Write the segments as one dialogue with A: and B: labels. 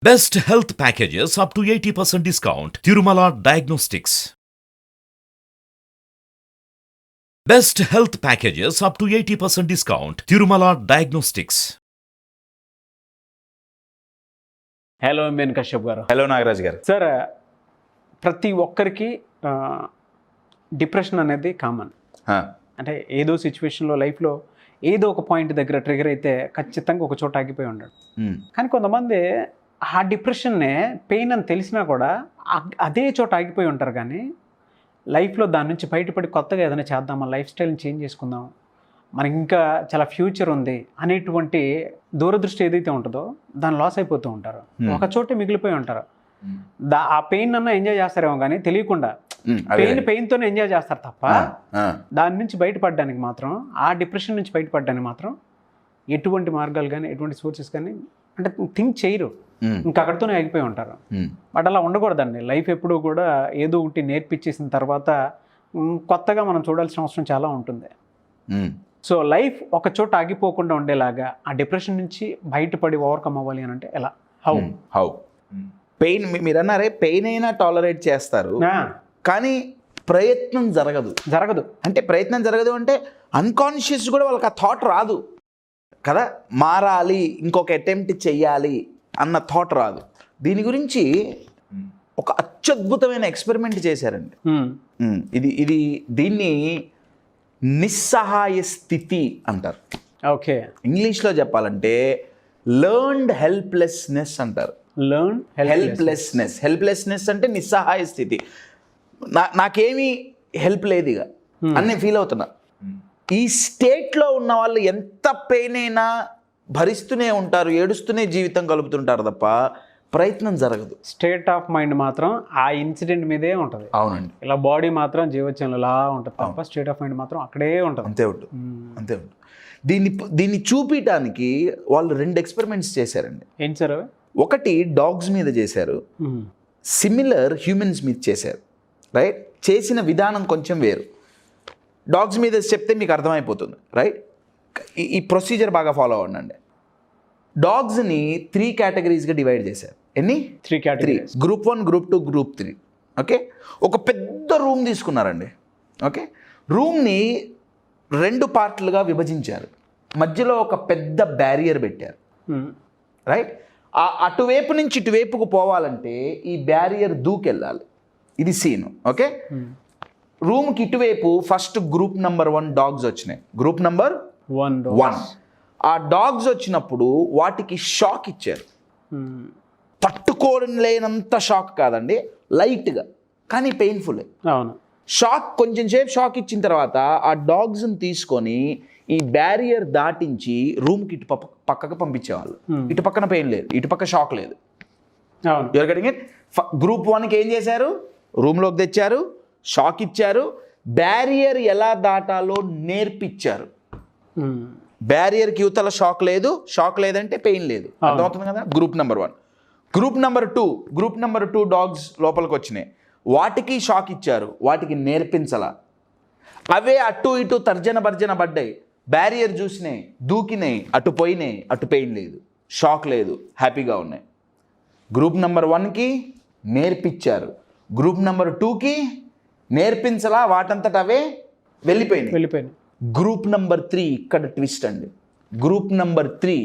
A: Best health packages up to 80% discount. Tirumala Diagnostics. Best health packages up to 80% discount. Tirumala Diagnostics.
B: Hello M N Kashyap గారు.
C: Hello Nagaraj గారు.
B: Sir, ప్రతి ఒక్కరికి depression అనేది common. అంటే ఏదో సిచ్యువేషన్లో లైఫ్లో ఏదో ఒక పాయింట్ దగ్గర ట్రిగర్ అయితే ఖచ్చితంగా ఒక చోట ఆగిపోయి ఉంటాడు. కానీ కొంతమంది ఆ డిప్రెషన్నే పెయిన్ అని తెలిసినా కూడా అదే చోట ఆగిపోయి ఉంటారు. కానీ లైఫ్లో దాని నుంచి బయటపడి కొత్తగా ఏదైనా చేద్దాం, మన లైఫ్ స్టైల్ని చేంజ్ చేసుకుందాం, మనకి ఇంకా చాలా ఫ్యూచర్ ఉంది అనేటువంటి దూరదృష్టి ఏదైతే ఉంటుందో దాన్ని లాస్ అయిపోతూ ఉంటారు. ఒక చోటే మిగిలిపోయి ఉంటారు. ఆ పెయిన్ అన్న ఎంజాయ్ చేస్తారేమో కానీ తెలియకుండా పెయిన్తోనే ఎంజాయ్ చేస్తారు తప్ప దాని నుంచి బయటపడడానికి మాత్రం, ఆ డిప్రెషన్ నుంచి బయటపడడానికి మాత్రం ఎటువంటి మార్గాలు కానీ ఎటువంటి సోర్సెస్ కానీ అంటే థింక్ చేయరు. ఇంకా అక్కడితోనే ఆగిపోయి ఉంటారు. బట్ అలా ఉండకూడదండి. లైఫ్ ఎప్పుడూ కూడా ఏదో ఒకటి నేర్పించేసిన తర్వాత కొత్తగా మనం చూడాల్సిన అవసరం చాలా ఉంటుంది. సో లైఫ్ ఒక చోట ఆగిపోకుండా ఉండేలాగా ఆ డిప్రెషన్ నుంచి బయటపడి ఓవర్కమ్ అవ్వాలి అని అంటే ఎలా?
C: హౌ పెయిన్ మీరు అన్నారే, పెయిన్ అయినా టాలరేట్ చేస్తారు కానీ ప్రయత్నం జరగదు అంటే ప్రయత్నం జరగదు అంటే అన్కాన్షియస్ కూడా వాళ్ళకి ఆ థాట్ రాదు కదా, మారాలి, ఇంకొక అటెంప్ట్ చెయ్యాలి అన్న థాట్ రాదు. దీని గురించి ఒక అత్యద్భుతమైన ఎక్స్పెరిమెంట్ చేశారండి. దీన్ని నిస్సహాయ స్థితి అంటారు.
B: ఓకే,
C: ఇంగ్లీష్లో చెప్పాలంటే లెర్న్డ్ హెల్ప్లెస్నెస్ అంటారు. హెల్ప్లెస్నెస్ అంటే నిస్సహాయ స్థితి. నాకేమీ హెల్ప్ లేదు ఇక అని ఫీల్ అవుతున్నా. ఈ స్టేట్లో ఉన్న వాళ్ళు ఎంత పెయిన్ అయినా భరిస్తూనే ఉంటారు, ఏడుస్తూనే జీవితం గలుపుతుంటారు తప్ప ప్రయత్నం జరగదు.
B: స్టేట్ ఆఫ్ మైండ్ మాత్రం ఆ ఇన్సిడెంట్ మీదే ఉంటుంది.
C: అవునండి.
B: ఇలా బాడీ మాత్రం జీవోత్సవంలా ఉంటుంది తప్ప స్టేట్ ఆఫ్ మైండ్ మాత్రం అక్కడే ఉంటుంది.
C: అంతే ఉంటుంది. దీన్ని చూపించడానికి వాళ్ళు 2 ఎక్స్పెరిమెంట్స్ చేశారండి.
B: ఏంటి సార్ అవి?
C: ఒకటి డాగ్స్ మీద చేశారు, సిమిలర్ హ్యూమన్స్ మీద చేశారు. రైట్, చేసిన విధానం కొంచెం వేరు. డాగ్స్ మీద చెప్తే మీకు అర్థమైపోతుంది. రైట్, ఈ ప్రొసీజర్ బాగా ఫాలో అవ్వండి. డాగ్స్ని 3 కేటగిరీస్గా డివైడ్ చేశారు. ఎన్ని?
B: 3 categories.
C: Group 1, group 2, group 3. Okay, ఒక పెద్ద రూమ్ తీసుకున్నారండి. ఓకే, రూమ్ని 2 పార్ట్లుగా విభజించారు. మధ్యలో ఒక పెద్ద బ్యారియర్ పెట్టారు. రైట్, అటువైపు నుంచి ఇటువైపుకు పోవాలంటే ఈ బ్యారియర్ దూకెళ్ళాలి. ఇది సీను. ఓకే, రూమ్కి ఇటువైపు ఫస్ట్ గ్రూప్ నెంబర్ 1 డాగ్స్ వచ్చినాయి. Group number 1. ఆ డాగ్స్ వచ్చినప్పుడు వాటికి షాక్ ఇచ్చారు. తట్టుకోలేనంత షాక్ కాదండి, లైట్గా కానీ పెయిన్ఫుల్.
B: అవును.
C: షాక్ కొంచెం సేపు షాక్ ఇచ్చిన తర్వాత ఆ డాగ్స్ని తీసుకొని ఈ బ్యారియర్ దాటించి రూమ్కి ఇటు పక్కకు పంపించేవాళ్ళు. ఇటు పక్కన పెయిన్ లేదు, ఇటు పక్క షాక్ లేదు. You're getting it? గ్రూప్ 1కి ఏం చేశారు? రూమ్లోకి తెచ్చారు, షాక్ ఇచ్చారు, బ్యారియర్ ఎలా దాటాలో నేర్పించారు. బ్యారియర్కి యువతల షాక్ లేదు, షాక్ లేదంటే పెయిన్ లేదు. అర్థమవుతుంది కదా? Group number 1. Group number 2 dogs లోపలికి వచ్చినాయి. వాటికి షాక్ ఇచ్చారు, వాటికి నేర్పించలా. అవే అటు ఇటు తర్జన భర్జన పడ్డాయి, బ్యారియర్ చూసినాయి, దూకినాయి, అటు పోయినాయి, అటు పెయిన్ లేదు, షాక్ లేదు, హ్యాపీగా ఉన్నాయి. గ్రూప్ నెంబర్ 1కి నేర్పించారు, గ్రూప్ నెంబర్ 2కి నేర్పించలా, వాటంతట అవే వెళ్ళిపోయినాయి. గ్రూప్ నెంబర్ 3 ఇక్కడ ట్విస్ట్ అండి. గ్రూప్ నెంబర్ 3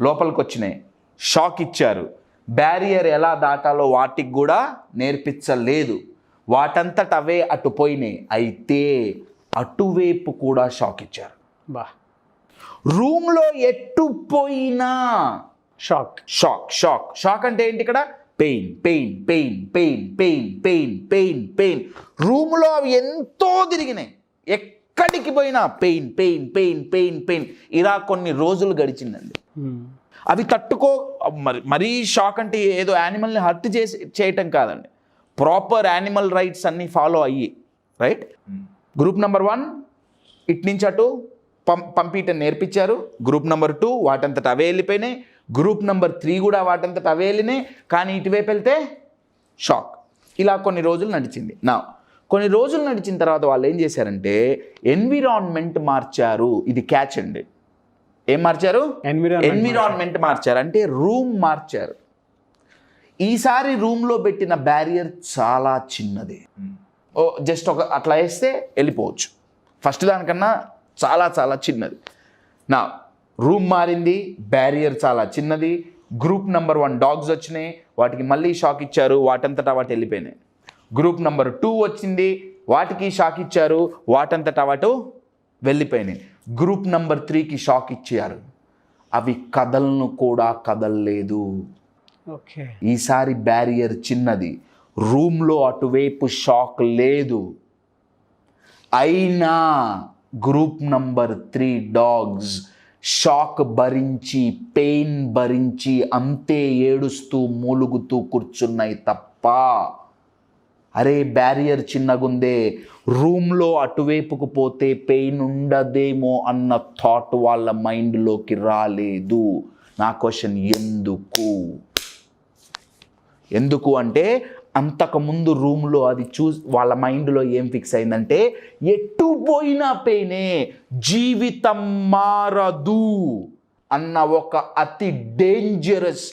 C: లోపలికి వచ్చినాయి, షాక్ ఇచ్చారు, బ్యారియర్ ఎలా దాటాలో వాటికి కూడా నేర్పించలేదు, వాటంతట అవే అటు పోయినాయి. అయితే అటువైపు కూడా షాక్ ఇచ్చారు. రూమ్లో ఎటు పోయినా షాక్ అంటే ఏంటి? ఇక్కడ పెయిన్. రూమ్లో అవి ఎంతో తిరిగినాయి, ఎక్కడికి పోయినా పెయిన్. ఇలా కొన్ని రోజులు గడిచిందండి. అవి మరీ షాక్ అంటే ఏదో యానిమల్ని హర్ట్ చేయటం కాదండి, ప్రాపర్ యానిమల్ రైట్స్ అన్నీ ఫాలో అయ్యి. రైట్, గ్రూప్ నెంబర్ 1 ఇటు నుంచి అటు పంపించటం నేర్పించారు. గ్రూప్ నెంబర్ 2 వాటంతట అవే వెళ్ళిపోయినాయి. గ్రూప్ నెంబర్ 3 కూడా వాటంతట అవే వెళ్ళినాయి, కానీ ఇటువైపు వెళ్తే షాక్. ఇలా కొన్ని రోజులు నడిచింది. కొన్ని రోజులు నడిచిన తర్వాత వాళ్ళు ఏం చేశారంటే ఎన్విరాన్మెంట్ మార్చారు. ఇది క్యాచ్ అండి. ఏం మార్చారు? ఎన్విరాన్మెంట్ మార్చారు అంటే రూమ్ మార్చారు. ఈసారి రూమ్లో పెట్టిన బ్యారియర్ చాలా చిన్నది. జస్ట్ ఒక అట్లా వేస్తే వెళ్ళిపోవచ్చు. ఫస్ట్ దానికన్నా చాలా చాలా చిన్నది. నా రూమ్ మారింది, బ్యారియర్ చాలా చిన్నది. గ్రూప్ నెంబర్ 1 డాగ్స్ వచ్చినాయి, వాటికి మళ్ళీ షాక్ ఇచ్చారు, వాటంతటా వాటి వెళ్ళిపోయినాయి. గ్రూప్ నెంబర్ 2 వచ్చింది, వాటికి షాక్ ఇచ్చారు, వాటంతటా వాటు వెళ్ళిపోయినాయి. గ్రూప్ నెంబర్ 3కి షాక్ ఇచ్చారు, అవి కదలను కూడా కదలలేదు.
B: ఓకే,
C: ఈసారి బ్యారియర్ చిన్నది, రూమ్లో అటువైపు షాక్ లేదు. అయినా గ్రూప్ నంబర్ 3 డాగ్స్ షాక్ భరించి, పెయిన్ భరించి అంతే ఏడుస్తూ మూలుగుతూ కూర్చున్నాయి తప్ప, అరే బ్యారియర్ చిన్నగుందే, రూమ్లో అటువైపుకు పోతే పెయిన్ ఉండదేమో అన్న థాట్ వాళ్ళ మైండ్లోకి రాలేదు. నా క్వశ్చన్ ఎందుకు అంటే అంతకుముందు రూమ్లో అది వాళ్ళ మైండ్లో ఏం ఫిక్స్ అయిందంటే ఎటు పోయినా పెయినే, జీవితం మారదు అన్న ఒక అతి డేంజరస్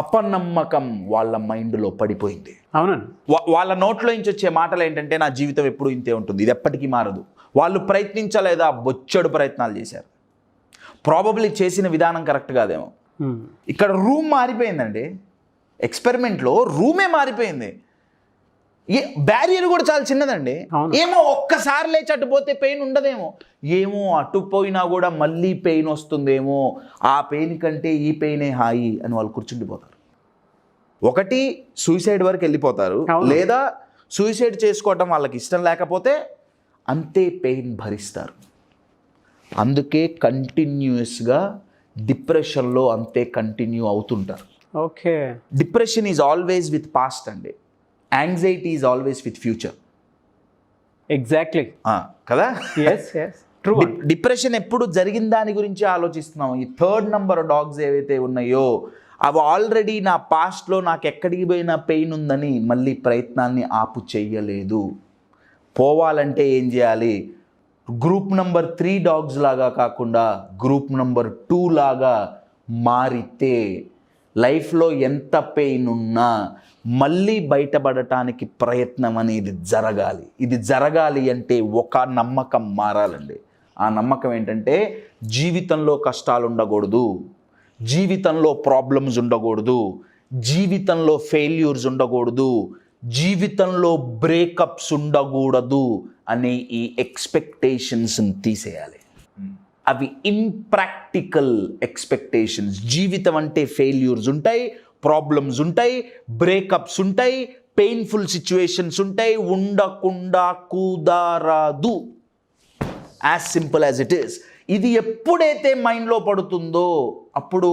C: అపనమ్మకం వాళ్ళ మైండ్లో పడిపోయింది.
B: అవునండి.
C: వాళ్ళ నోట్లో నుంచి వచ్చే మాటలు ఏంటంటే నా జీవితం ఎప్పుడు ఇంతే ఉంటుంది, ఇది ఎప్పటికీ మారదు. వాళ్ళు ప్రయత్నించలేదా? బొచ్చడు ప్రయత్నాలు చేశారు. ప్రాబబ్లీ చేసిన విధానం కరెక్ట్ కాదేమో. ఇక్కడ రూమ్ మారిపోయిందండి. ఎక్స్పెరిమెంట్లో రూమే మారిపోయింది. బ్యారియర్ కూడా చాలా చిన్నదండి. ఏమో ఒక్కసారి లేచి అటు పోతే పెయిన్ ఉండదేమో, ఏమో అటు పోయినా కూడా మళ్ళీ పెయిన్ వస్తుందేమో, ఆ పెయిన్ కంటే ఈ పెయినే హాయి అని వాళ్ళు కూర్చుండిపోతారు. ఒకటి సూసైడ్ వరకు వెళ్ళిపోతారు, లేదా సూసైడ్ చేసుకోవటం వాళ్ళకి ఇష్టం లేకపోతే అంతే పెయిన్ భరిస్తారు. అందుకే కంటిన్యూస్గా డిప్రెషన్లో అంతే కంటిన్యూ అవుతుంటారు.
B: Okay,
C: depression is always with past అండి, anxiety is always with future.
B: Exactly
C: కదా.
B: ట్రూ.
C: డిప్రెషన్ ఎప్పుడు జరిగిన దాని గురించి ఆలోచిస్తున్నాం. ఈ 3rd నంబర్ డాగ్స్ ఏవైతే ఉన్నాయో అవి ఆల్రెడీ నా పాస్ట్లో నాకు ఎక్కడికి పోయినా పెయిన్ ఉందని మళ్ళీ ప్రయత్నాన్ని ఆపు చెయ్యలేదు. పోవాలంటే ఏం చేయాలి? గ్రూప్ నెంబర్ 3 డాగ్స్ లాగా కాకుండా గ్రూప్ నెంబర్ 2 లాగా మారితే లైఫ్లో ఎంత పెయిన్ ఉన్నా మళ్ళీ బయటపడటానికి ప్రయత్నం అనేది జరగాలి. ఇది జరగాలి అంటే ఒక నమ్మకం మారాలండి. ఆ నమ్మకం ఏంటంటే జీవితంలో కష్టాలు ఉండకూడదు, జీవితంలో ప్రాబ్లమ్స్ ఉండకూడదు, జీవితంలో ఫెయిల్యూర్స్ ఉండకూడదు, జీవితంలో బ్రేకప్స్ ఉండకూడదు అనే ఈ ఎక్స్పెక్టేషన్స్ని తీసేయాలి. అవి ఇంప్రాక్టికల్ ఎక్స్పెక్టేషన్స్. జీవితం అంటే ఫెయిల్యూర్స్ ఉంటాయి, ప్రాబ్లమ్స్ ఉంటాయి, బ్రేకప్స్ ఉంటాయి, పెయిన్ఫుల్ సిచ్యువేషన్స్ ఉంటాయి, ఉండకుండా కుదరదు. As simple as it is. ఇది ఎప్పుడైతే మైండ్లో పడుతుందో అప్పుడు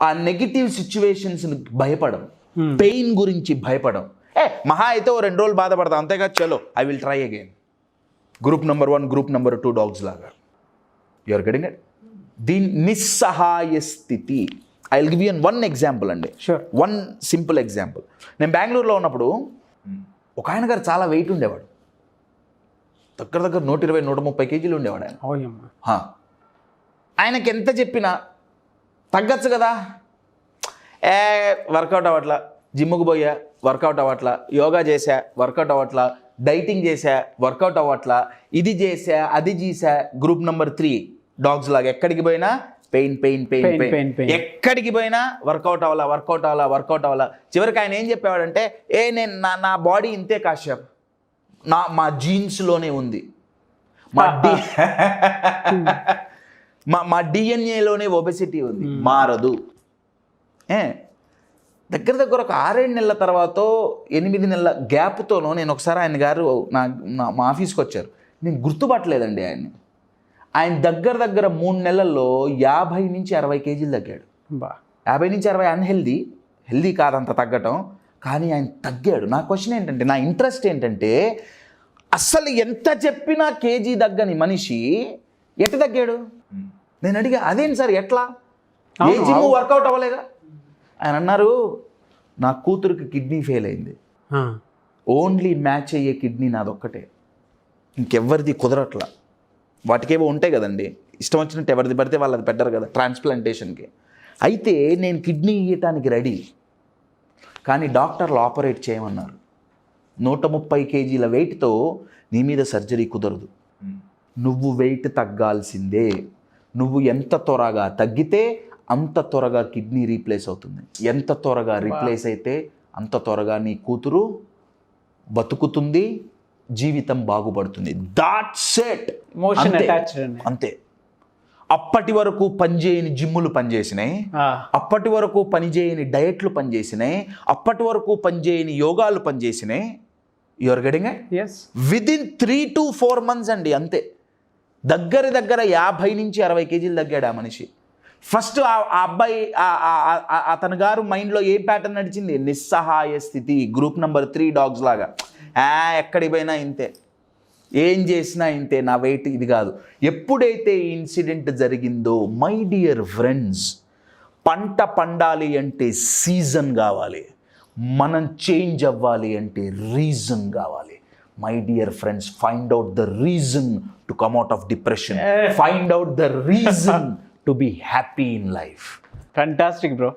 C: ఆ నెగిటివ్ సిచ్యువేషన్స్ని భయపడం, పెయిన్ గురించి భయపడం. మహా అయితే ఓ 2 రోజులు బాధపడతాం, అంతేగా చలో I will try again. Group number 1 group number 2 dogs లాగా. You are getting it? దీని నిస్సహాయ స్థితి. I will give you one example అండి.
B: షూర్.
C: One simple example. నేను బెంగళూరులో ఉన్నప్పుడు ఒక ఆయన గారు చాలా వెయిట్ ఉండేవాడు, దగ్గర 120-130 కేజీలు ఉండేవాడు ఆయన. ఆయనకి ఎంత చెప్పినా తగ్గచ్చు కదా, వర్కౌట్ అవ్వట్లా, జిమ్కి పోయా వర్కౌట్ అవ్వట్లా, యోగా చేశా వర్కౌట్ అవ్వట్లా, డైటింగ్ చేశా వర్కౌట్ అవ్వట్లా, ఇది చేశా అది చేశా. గ్రూప్ నెంబర్ 3 డాగ్స్ లాగా ఎక్కడికి పోయినా పెయిన్ పెయిన్ పెయిన్ పెయిన్, ఎక్కడికి పోయినా వర్కౌట్ అవ్వాలా. చివరికి ఆయన ఏం చెప్పేవాడంటే నేను నా బాడీ ఇంతే కాశ్యప్, మా జీన్స్లోనే ఉంది, మా డిఎన్ఏలోనే ఒబెసిటీ ఉంది, మారదు. దగ్గర ఒక 6-7 నెలల తర్వాత 8 నెలల గ్యాప్తోనో నేను ఒకసారి ఆయన గారు మా ఆఫీస్కి వచ్చారు. నేను గుర్తుపట్టలేదండి ఆయన్ని. ఆయన దగ్గర 3 నెలల్లో 50-60 కేజీలు తగ్గాడు. 50-60 హెల్దీ కాదంత తగ్గటం, కానీ ఆయన తగ్గాడు. నా క్వశ్చన్ ఏంటంటే, నా ఇంట్రెస్ట్ ఏంటంటే, అస్సలు ఎంత చెప్పినా కేజీ తగ్గని మనిషి ఎట్ట తగ్గాడు? నేను అడిగా అదేంటి సార్ ఎట్లా, ఏ జిమ్ వర్కౌట్ అవ్వలేగా? ఆయన అన్నారు, నా కూతురికి కిడ్నీ ఫెయిల్ అయింది, ఓన్లీ మ్యాచ్ అయ్యే కిడ్నీ నాదొక్కటే, ఇంకెవ్వరిది కుదరట్లా. వాటికేవో ఉంటాయి కదండి, ఇష్టం వచ్చినట్టు ఎవరిది పడితే వాళ్ళది పెట్టరు కదా ట్రాన్స్ప్లాంటేషన్కి. అయితే నేను కిడ్నీ ఇవ్వటానికి రెడీ, కానీ డాక్టర్లు ఆపరేట్ చేయమన్నారు. 130 కేజీల వెయిట్తో నీ మీద సర్జరీ కుదరదు. నువ్వు వెయిట్ తగ్గాల్సిందే. నువ్వు ఎంత త్వరగా తగ్గితే అంత త్వరగా కిడ్నీ రీప్లేస్ అవుతుంది. ఎంత త్వరగా రీప్లేస్ అయితే అంత త్వరగా నీ కూతురు బతుకుతుంది, జీవితం బాగుపడుతుంది. That's it.
B: ఎమోషన్ అటాచ్డ్ అండి.
C: అంతే. అప్పటి వరకు పనిచేయని జిమ్ములు పనిచేసినాయి, అప్పటి వరకు పనిచేయని డయట్లు పనిచేసినాయి, అప్పటి వరకు పనిచేయని యోగాలు పనిచేసినాయి. You are getting it?
B: Yes.
C: Within 3 to 4 months అండి, అంతే. దగ్గర 50 నుంచి 60 కేజీలు తగ్గాడు ఆ మనిషి. ఫస్ట్ ఆ అబ్బాయి అతని గారు మైండ్లో ఏ ప్యాటర్న్ నడిచింది? నిస్సహాయ స్థితి, గ్రూప్ నెంబర్ 3 డాగ్స్ లాగా. ఎక్కడికి పోయినా ఇంతే, ఏం చేసినా ఇంతే, నా వెయిట్ ఇది కాదు. ఎప్పుడైతే ఈ ఇన్సిడెంట్ జరిగిందో, మై డియర్ ఫ్రెండ్స్, పంట పండాలి అంటే సీజన్ కావాలి, మనం చేంజ్ అవ్వాలి అంటే రీజన్ కావాలి. My dear friends, find out the reason to come out of depression. Find out the reason to be happy in life.
B: Fantastic, bro.